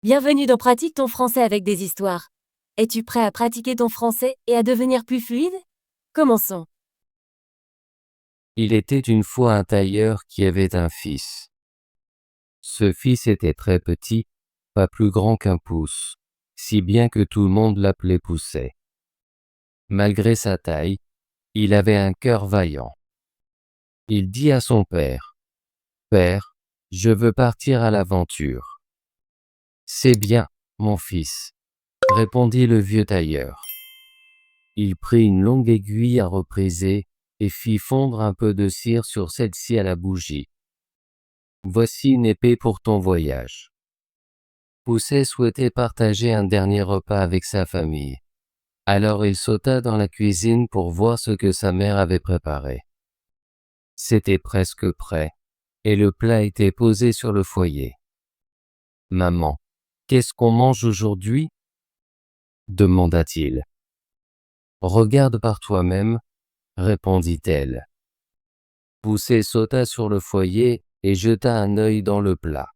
Bienvenue dans Pratique ton français avec des histoires. Es-tu prêt à pratiquer ton français et à devenir plus fluide? Commençons. Il était une fois un tailleur qui avait un fils. Ce fils était très petit, pas plus grand qu'un pouce, si bien que tout le monde l'appelait Poucet. Malgré sa taille, il avait un cœur vaillant. Il dit à son père, « Père, je veux partir à l'aventure. »« C'est bien, mon fils, » répondit le vieux tailleur. Il prit une longue aiguille à repriser et fit fondre un peu de cire sur celle-ci à la bougie. « Voici une épée pour ton voyage. » Poucet souhaitait partager un dernier repas avec sa famille. Alors il sauta dans la cuisine pour voir ce que sa mère avait préparé. C'était presque prêt, et le plat était posé sur le foyer. « Maman, qu'est-ce qu'on mange aujourd'hui ?» demanda-t-il. « Regarde par toi-même, » répondit-elle. Poucet sauta sur le foyer et jeta un œil dans le plat.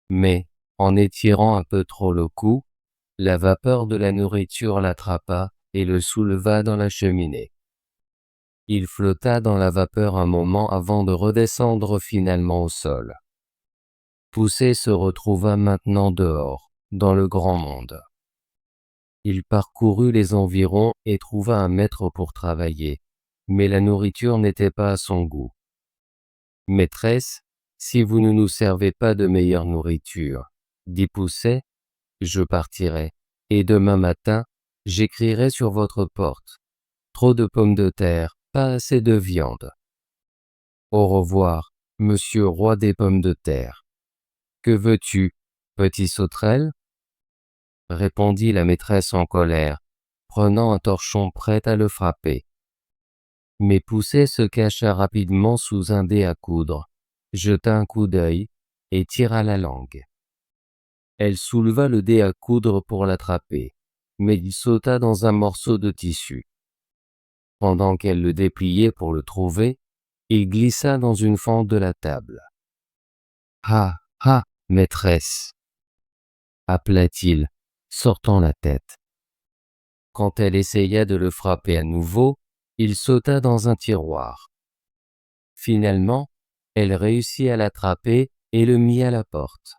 Mais, en étirant un peu trop le cou, la vapeur de la nourriture l'attrapa et le souleva dans la cheminée. Il flotta dans la vapeur un moment avant de redescendre finalement au sol. Poucet se retrouva maintenant dehors, dans le grand monde. Il parcourut les environs et trouva un maître pour travailler, mais la nourriture n'était pas à son goût. « Maîtresse, si vous ne nous servez pas de meilleure nourriture, » dit Poucet, « je partirai, et demain matin, j'écrirai sur votre porte. Trop de pommes de terre, pas assez de viande. Au revoir, monsieur roi des pommes de terre. Que veux-tu, petit sauterelle ?» répondit la maîtresse en colère, prenant un torchon prêt à le frapper. Mais Poucet se cacha rapidement sous un dé à coudre, jeta un coup d'œil et tira la langue. Elle souleva le dé à coudre pour l'attraper, mais il sauta dans un morceau de tissu. Pendant qu'elle le dépliait pour le trouver, il glissa dans une fente de la table. « Ah, ah, maîtresse !» appela-t-il, sortant la tête. Quand elle essaya de le frapper à nouveau, il sauta dans un tiroir. Finalement, elle réussit à l'attraper et le mit à la porte.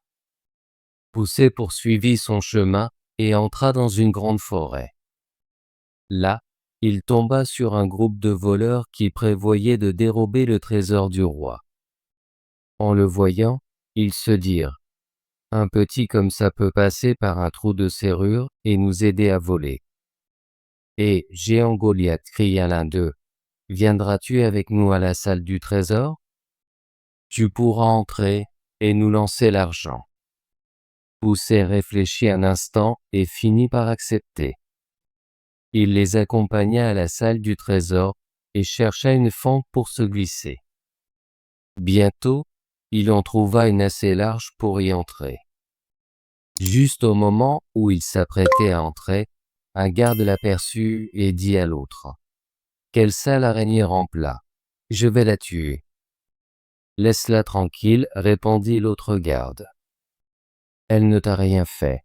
Poucet poursuivit son chemin et entra dans une grande forêt. Là, il tomba sur un groupe de voleurs qui prévoyaient de dérober le trésor du roi. En le voyant, ils se dirent, « Un petit comme ça peut passer par un trou de serrure et nous aider à voler. » « Et, géant Goliath, » cria l'un d'eux, « viendras-tu avec nous à la salle du trésor? Tu pourras entrer et nous lancer l'argent. » Poucet réfléchit un instant et finit par accepter. Il les accompagna à la salle du trésor et chercha une fente pour se glisser. Bientôt, il en trouva une assez large pour y entrer. Juste au moment où il s'apprêtait à entrer, un garde l'aperçut et dit à l'autre, « Quelle sale araignée rempla! Je vais la tuer. »« Laisse-la tranquille, » répondit l'autre garde. « Elle ne t'a rien fait. »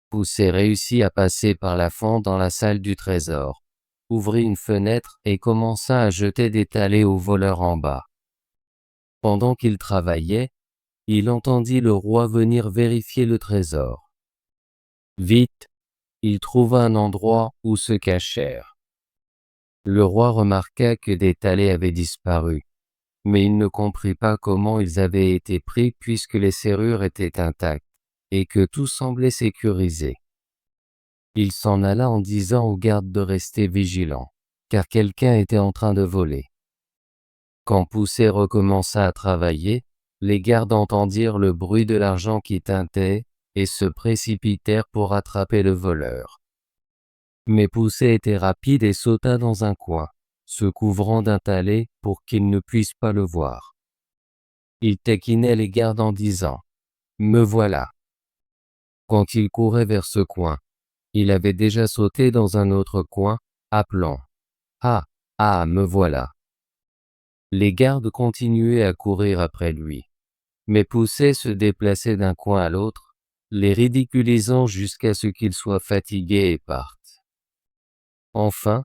Poucet réussit à passer par la fente dans la salle du trésor, ouvrit une fenêtre et commença à jeter des talés aux voleurs en bas. Pendant qu'il travaillait, il entendit le roi venir vérifier le trésor. Vite, il trouva un endroit où se cachèrent. Le roi remarqua que des talais avaient disparu, mais il ne comprit pas comment ils avaient été pris puisque les serrures étaient intactes et que tout semblait sécurisé. Il s'en alla en disant aux gardes de rester vigilants, car quelqu'un était en train de voler. Quand Poucet recommença à travailler, les gardes entendirent le bruit de l'argent qui tintait et se précipitèrent pour attraper le voleur. Mais Poucet était rapide et sauta dans un coin, se couvrant d'un talet pour qu'ils ne puissent pas le voir. Il taquinait les gardes en disant « Me voilà !» Quand il courait vers ce coin, il avait déjà sauté dans un autre coin, appelant « Ah, ah, me voilà !» Les gardes continuaient à courir après lui, mais Poucet se déplaçait d'un coin à l'autre, les ridiculisant jusqu'à ce qu'ils soient fatigués et partent. Enfin,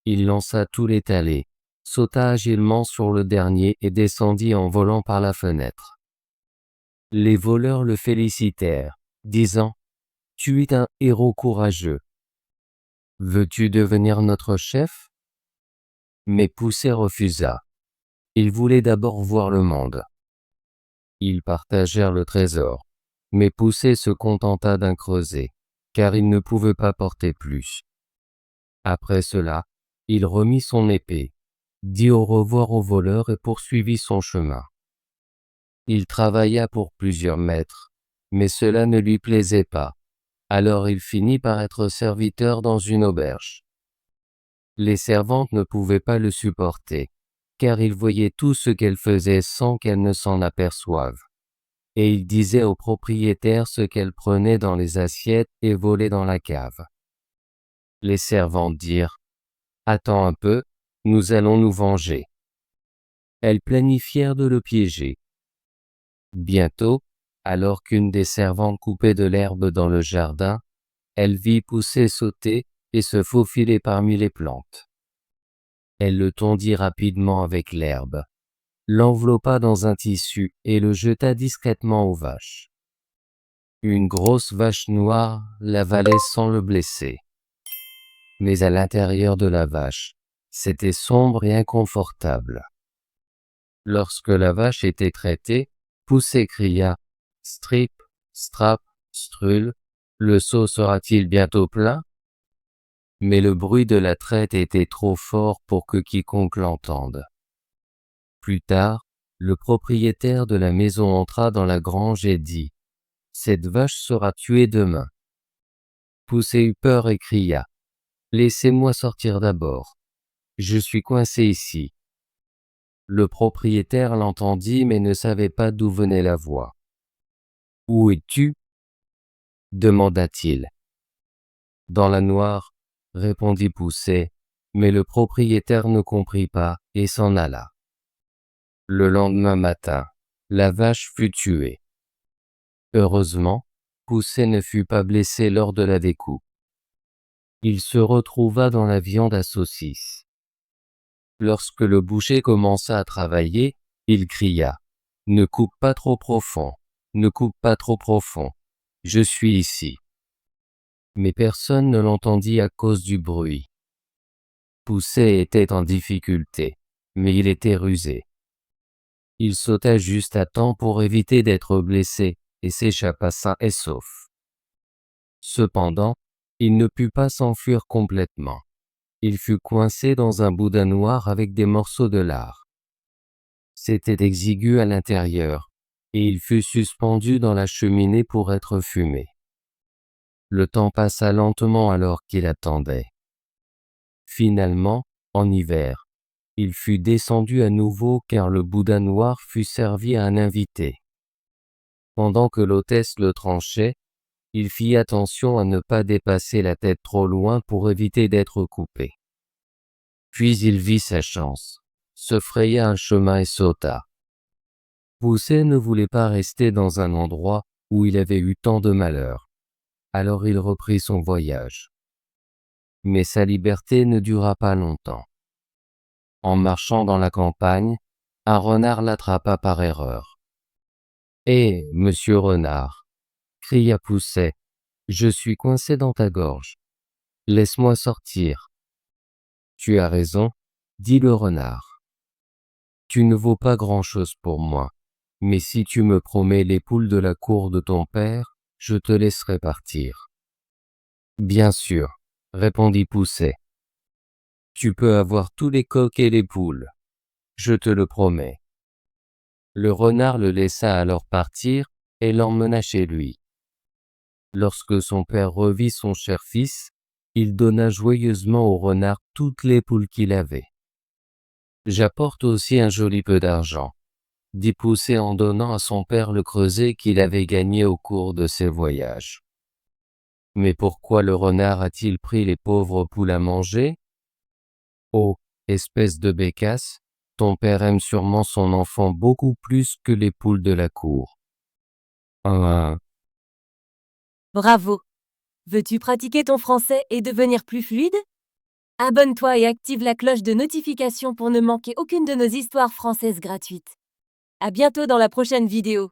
il lança tout l'étalé, sauta agilement sur le dernier et descendit en volant par la fenêtre. Les voleurs le félicitèrent, disant « Tu es un héros courageux. Veux-tu devenir notre chef ?» Mais Poucet refusa. Il voulait d'abord voir le monde. Ils partagèrent le trésor, mais Poucet se contenta d'un creuset, car il ne pouvait pas porter plus. Après cela, il remit son épée, dit au revoir au voleur et poursuivit son chemin. Il travailla pour plusieurs maîtres, mais cela ne lui plaisait pas. Alors il finit par être serviteur dans une auberge. Les servantes ne pouvaient pas le supporter, car ils voyaient tout ce qu'elle faisait sans qu'elle ne s'en aperçoive. Et ils disaient au propriétaire ce qu'elle prenait dans les assiettes et volait dans la cave. Les servantes dirent « Attends un peu, nous allons nous venger. » Elles planifièrent de le piéger. Bientôt, alors qu'une des servantes coupait de l'herbe dans le jardin, elle vit Poucet sauter et se faufiler parmi les plantes. Elle le tondit rapidement avec l'herbe, l'enveloppa dans un tissu et le jeta discrètement aux vaches. Une grosse vache noire l'avalait sans le blesser. Mais à l'intérieur de la vache, c'était sombre et inconfortable. Lorsque la vache était traitée, Poucet cria « Strip, strap, strul, le seau sera-t-il bientôt plein ?» Mais le bruit de la traite était trop fort pour que quiconque l'entende. Plus tard, le propriétaire de la maison entra dans la grange et dit « Cette vache sera tuée demain. » Poucet eut peur et cria « Laissez-moi sortir d'abord. Je suis coincé ici. » Le propriétaire l'entendit mais ne savait pas d'où venait la voix. « Où es-tu » demanda-t-il. « Dans la noire, » répondit Poucet, mais le propriétaire ne comprit pas et s'en alla. Le lendemain matin, la vache fut tuée. Heureusement, Poucet ne fut pas blessé lors de la découpe. Il se retrouva dans la viande à saucisse. Lorsque le boucher commença à travailler, il cria « Ne coupe pas trop profond, ne coupe pas trop profond, je suis ici. » Mais personne ne l'entendit à cause du bruit. Poucet était en difficulté, mais il était rusé. Il sauta juste à temps pour éviter d'être blessé et s'échappa sain et sauf. Cependant, il ne put pas s'enfuir complètement. Il fut coincé dans un boudin noir avec des morceaux de lard. C'était exigu à l'intérieur, et il fut suspendu dans la cheminée pour être fumé. Le temps passa lentement alors qu'il attendait. Finalement, en hiver, il fut descendu à nouveau car le boudin noir fut servi à un invité. Pendant que l'hôtesse le tranchait, il fit attention à ne pas dépasser la tête trop loin pour éviter d'être coupé. Puis il vit sa chance, se fraya un chemin et sauta. Poucet ne voulait pas rester dans un endroit où il avait eu tant de malheur. Alors il reprit son voyage. Mais sa liberté ne dura pas longtemps. En marchant dans la campagne, un renard l'attrapa par erreur. « Hé, monsieur renard !» cria Poucet, « je suis coincé dans ta gorge. Laisse-moi sortir. » « Tu as raison, » dit le renard. « Tu ne vaux pas grand-chose pour moi, mais si tu me promets les poules de la cour de ton père, je te laisserai partir. »« Bien sûr, » répondit Poucet. « Tu peux avoir tous les coqs et les poules. Je te le promets. » Le renard le laissa alors partir et l'emmena chez lui. Lorsque son père revit son cher fils, il donna joyeusement au renard toutes les poules qu'il avait. « J'apporte aussi un joli peu d'argent, » dit Poucet en donnant à son père le creuset qu'il avait gagné au cours de ses voyages. « Mais pourquoi le renard a-t-il pris les pauvres poules à manger ? Oh, espèce de bécasse, ton père aime sûrement son enfant beaucoup plus que les poules de la cour. » Bravo! Veux-tu pratiquer ton français et devenir plus fluide? Abonne-toi et active la cloche de notification pour ne manquer aucune de nos histoires françaises gratuites. À bientôt dans la prochaine vidéo.